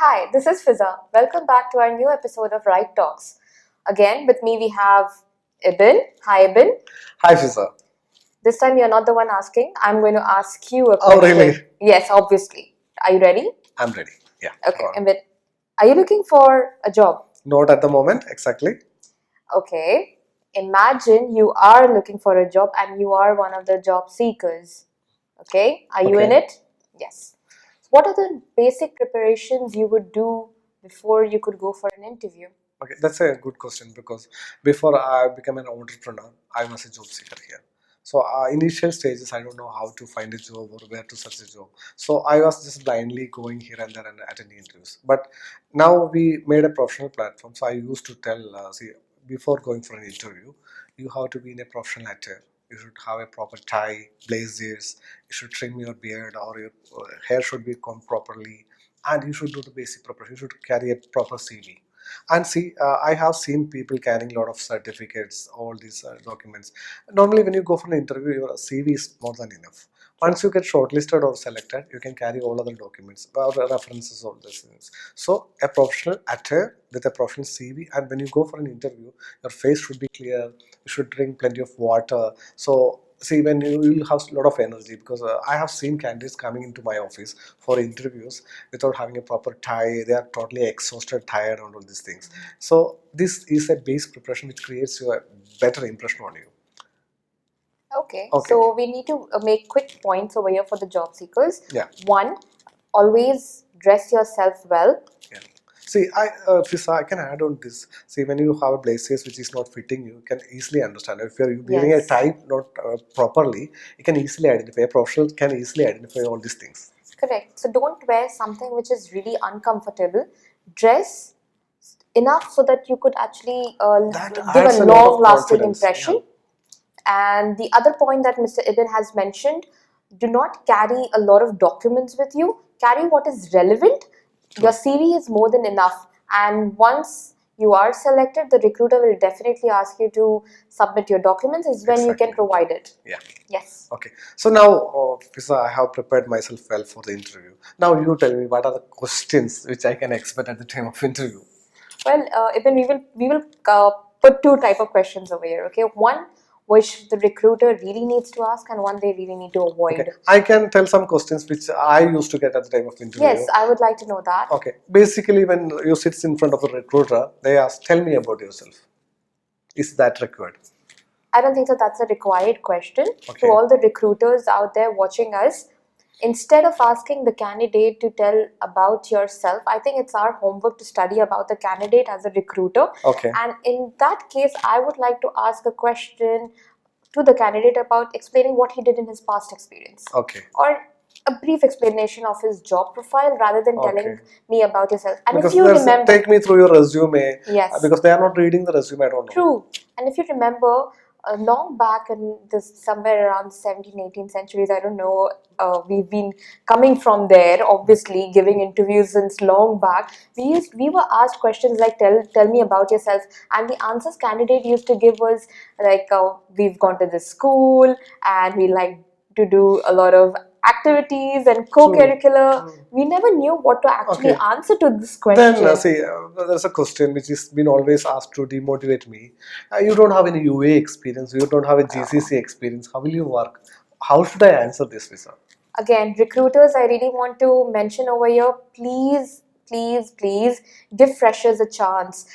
Hi, this is Fiza. Welcome back to our new episode of Right Talks. Again, with me we have Ibn. Hi, Ibn. Hi, Fiza. This time you're not the one asking. I'm going to ask you a Oh, question. really? Yes, obviously. Are you ready? I'm ready. Yeah. Okay, Ibn. Are you looking for a job? Not at the moment, exactly. Okay. Imagine you are looking for a job and you are one of the job seekers. Okay? Are you in Okay. it? Yes. What are the basic preparations you would do before you could go for an interview? Okay, that's a good question because before I became an entrepreneur, I was a job seeker here. So initial stages, I don't know how to find a job or where to search a job. So I was just blindly going here and there and attending interviews. But now we made a professional platform. So I used to tell, before going for an interview, you have to be in a professional attire. You should have a proper tie, blazers. You should trim your beard or your hair should be combed properly, and you should do the basic preparation. You should carry a proper CV. And see, I have seen people carrying a lot of certificates, all these documents. Normally, when you go for an interview, your CV is more than enough. Once you get shortlisted or selected, you can carry all other documents, or references, all these things. So, a professional attire with a professional CV, and when you go for an interview, your face should be clear. You should drink plenty of water. So, see, when you will have a lot of energy, because I have seen candidates coming into my office for interviews without having a proper tie. They are totally exhausted, tired, and all these things. So this is a base preparation which creates a better impression on you. Okay. Okay. So we need to make quick points over here for the job seekers. Yeah. One, always dress yourself well. Yeah. See, Fisa, I can add on this. See, when you have a blazers which is not fitting you, can easily understand. If you're wearing Yes. a tie not properly, you can easily identify. A professional can easily identify all these things. Correct. So don't wear something which is really uncomfortable. Dress enough so that you could actually That give adds a a lot of long-lasting confidence. impression. Yeah. And the other point that Mr. Ibn has mentioned, do not carry a lot of documents with you. Carry what is relevant. True. Your CV is more than enough. And once you are selected, the recruiter will definitely ask you to submit your documents, is when you can Exactly. provide it. Yeah. Yes. Okay. So now, Fisa, I have prepared myself well for the interview. Now you tell me what are the questions which I can expect at the time of interview. Well, Ibn, we will put two type of questions over here. Okay, one which the recruiter really needs to ask, and one they really need to avoid. Okay. I can tell some questions which I used to get at the time of interview. Yes, I would like to know that. Okay. Basically, when you sit in front of a recruiter, they ask, "Tell me about yourself." Is that required? I don't think so. That's a required question. Okay. To all the recruiters out there watching us, instead of asking the candidate to tell about yourself, I think it's our homework to study about the candidate as a recruiter. Okay. And in that case, I would like to ask a question to the candidate about explaining what he did in his past experience. Okay. Or a brief explanation of his job profile rather than telling Okay. me about yourself. And Because if you remember, take me through your resume. Yes. Because they are not reading the resume, I don't know. True. And if you remember, long back in this somewhere around 17th, 18th centuries, I don't know, we've been coming from there, obviously, giving interviews since long back. We were asked questions like, tell me about yourself. And the answers candidate used to give was like, we've gone to this school and we like to do a lot of activities and co-curricular. True. We never knew what to actually Okay. answer to this question. Then, there's a question which has been always asked to demotivate me. You don't have any UA experience, you don't have a GCC experience. How will you work? How should I answer this, Visa? Again, recruiters, I really want to mention over here, please, please, please give freshers a chance.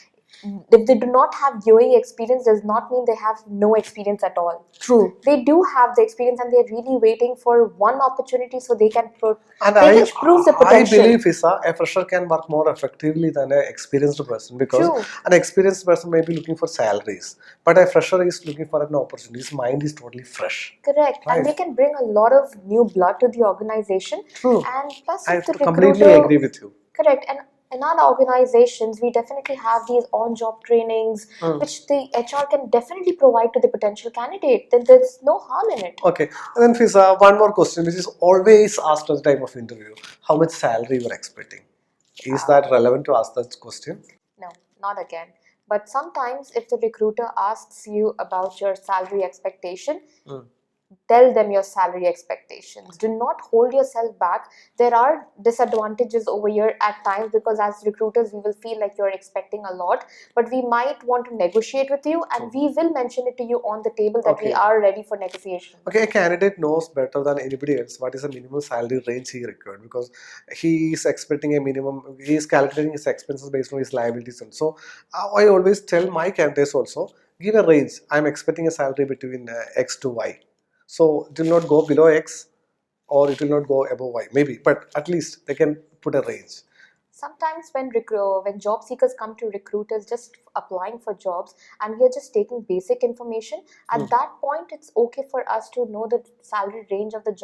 If they do not have UAE experience, does not mean they have no experience at all. True. They do have the experience and they're really waiting for one opportunity so they can prove the potential. I believe, Visa, a fresher can work more effectively than an experienced person because True. an experienced person may be looking for salaries, but a fresher is looking for an opportunity. His mind is totally fresh. Correct. Right. And they can bring a lot of new blood to the organization. True. And plus, I if the completely recruiter, agree with you. Correct. And in our organizations, we definitely have these on-job trainings, which the HR can definitely provide to the potential candidate. Then there's no harm in it. Okay. And then Fiza, one more question which is always asked at the time of interview. How much salary you are expecting? Is that relevant to ask that question? No, not again. But sometimes if the recruiter asks you about your salary expectation, tell them your salary expectations. Do not hold yourself back. There are disadvantages over here at times, because as recruiters we will feel like you're expecting a lot, but we might want to negotiate with you, and we will mention it to you on the table that we Okay. are ready for negotiation. Okay, a candidate knows better than anybody else what is the minimum salary range he required, because he is expecting a minimum, he is calculating his expenses based on his liabilities. And so I always tell my candidates also, give a range. I'm expecting a salary between X to Y. So it will not go below X or it will not go above Y, maybe, but at least they can put a range. Sometimes when job seekers come to recruiters just applying for jobs, and we are just taking basic information, at that point it's okay for us to know the salary range of the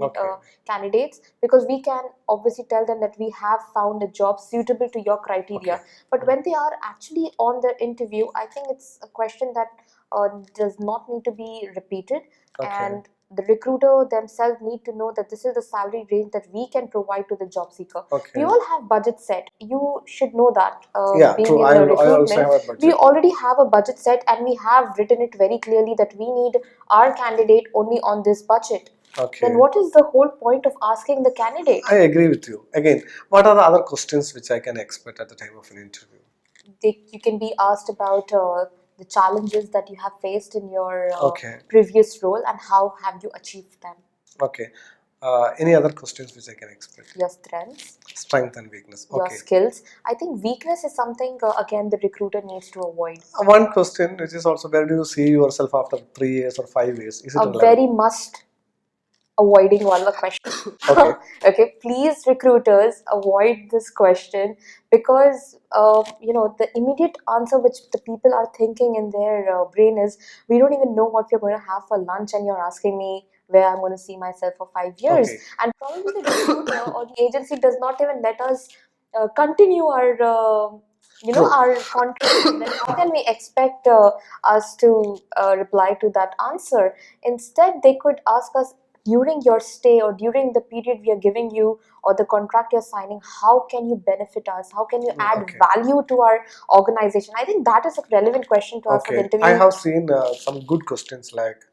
Okay. candidates, because we can obviously tell them that we have found a job suitable to your criteria. Okay. But when they are actually on the interview, I think it's a question that does not need to be repeated. Okay. And the recruiter themselves need to know that this is the salary range that we can provide to the job seeker. Okay. We all have budget set. You should know that. Yeah, Being true. in I the also recruitment, have a we budget. already have a budget set, and we have written it very clearly that we need our candidate only on this budget. Okay. Then what is the whole point of asking the candidate? I agree with you. Again, what are the other questions which I can expect at the time of an interview? You can be asked about the challenges that you have faced in your Okay. previous role, and how have you achieved them. Okay. Any other questions which I can expect? Your strengths, Strength and weakness. your Okay. skills. I think weakness is something again the recruiter needs to avoid. One question which is also, where do you see yourself after 3 years or 5 years? Is it A relevant? very must avoiding one more question. Okay. Okay, please recruiters avoid this question, because the immediate answer which the people are thinking in their brain is, we don't even know what we're going to have for lunch, and you're asking me where I'm going to see myself for 5 years. Okay. And probably the recruiter or the agency does not even let us continue our True. our contract. Then how can we expect us to reply to that answer? Instead, they could ask us, during your stay or during the period we are giving you, or the contract you're signing, how can you benefit us? How can you add Okay. value to our organization? I think that is a relevant question to ask for the Okay. interview. I have seen some good questions like,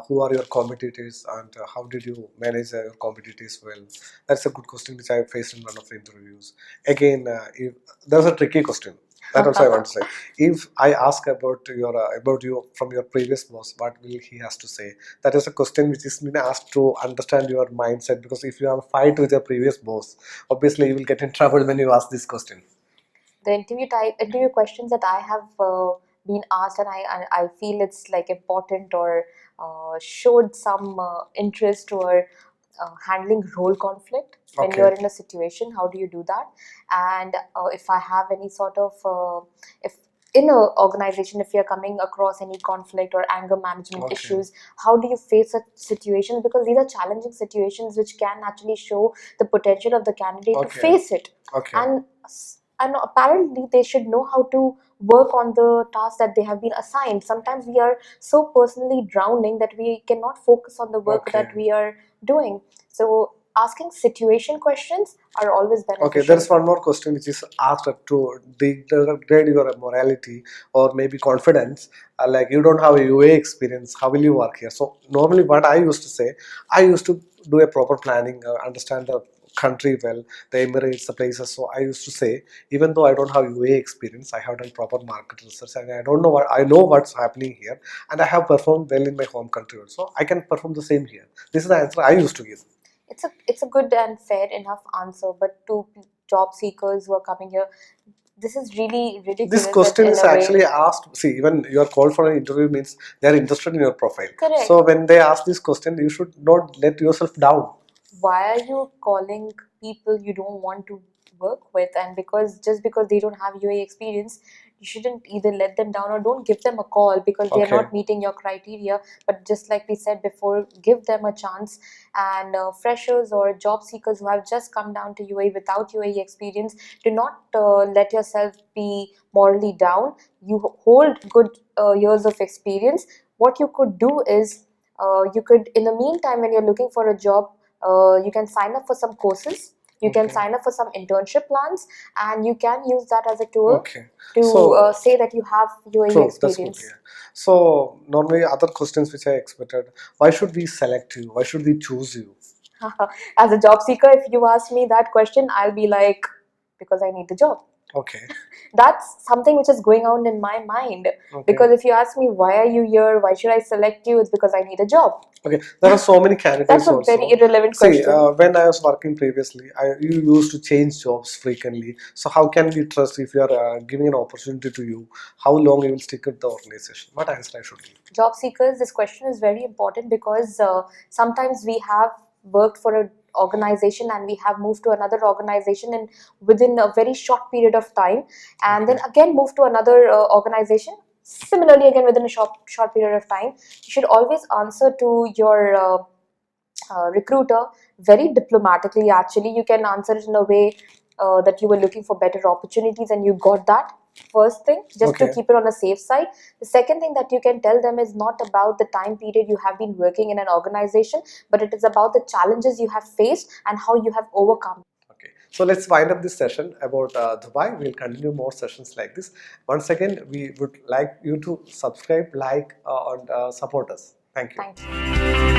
who are your competitors, and how did you manage your competitors well? That's a good question which I faced in one of the interviews. Again, if there's a tricky question. That also I want to say. If I ask about you from your previous boss, what will he has to say? That is a question which is been asked to understand your mindset. Because if you have a fight with your previous boss, obviously you will get in trouble when you ask this question. The interview questions that I have been asked, and I feel it's like important, or showed some interest, or handling role conflict when Okay. you're in a situation. How do you do that? And if I have any sort of if in a organization, if you're coming across any conflict or anger management Okay. issues, how do you face such situations? Because these are challenging situations which can actually show the potential of the candidate to Okay. face it. Okay. And apparently they should know how to work on the task that they have been assigned. Sometimes we are so personally drowning that we cannot focus on the work Okay. that we are doing. So asking situation questions are always beneficial. Okay, there is one more question which is asked to degrade your morality or maybe confidence. Like, you don't have a UA experience, how will you work here? So normally what I used to say, I used to do a proper planning, understand the country well, the Emirates, the places. So I used to say, even though I don't have UA experience, I have done proper market research, and I know what's happening here, and I have performed well in my home country also. I can perform the same here. This is the answer I used to give. It's a good and fair enough answer, but to job seekers who are coming here, this is really ridiculous. This question in is a way. actually asked. See, even you are called for an interview means they are interested in your profile. Correct. So when they ask this question, you should not let yourself down. Why are you calling people you don't want to work with? And just because they don't have UA experience, you shouldn't either let them down or don't give them a call because they are Okay. not meeting your criteria. But just like we said before, give them a chance. And freshers or job seekers who have just come down to UAE without UAE experience, do not let yourself be morally down. You hold good years of experience. What you could do is, you could, in the meantime, when you're looking for a job, you can sign up for some courses. You can Okay. sign up for some internship plans, and you can use that as a tool Okay. to So say that you have UAE true, that's good. experience. Yeah. So normally other questions which I expected, why should we select you? Why should we choose you? As a job seeker, if you ask me that question, I'll be like, because I need the job. Okay. That's something which is going on in my mind. Okay. Because if you ask me, why are you here? Why should I select you? It's because I need a job. Okay, there are so many candidates That's a also. very irrelevant See, question. when I was working previously, you used to change jobs frequently. So how can we trust if you are giving an opportunity to you? How long you will stick with the organization? What answer I should give? Job seekers, this question is very important because sometimes we have worked for an organization and we have moved to another organization and within a very short period of time, and then Okay. again move to another organization similarly again within a short period of time. You should always answer to your recruiter very diplomatically. Actually, you can answer it in a way that you were looking for better opportunities and you got that. First thing, just to Okay. keep it on a safe side. The second thing that you can tell them is not about the time period you have been working in an organization, but it is about the challenges you have faced and how you have overcome. Okay, so let's wind up this session about Dubai. We'll continue more sessions like this. Once again, we would like you to subscribe, like, and support us. Thank you. Thank you.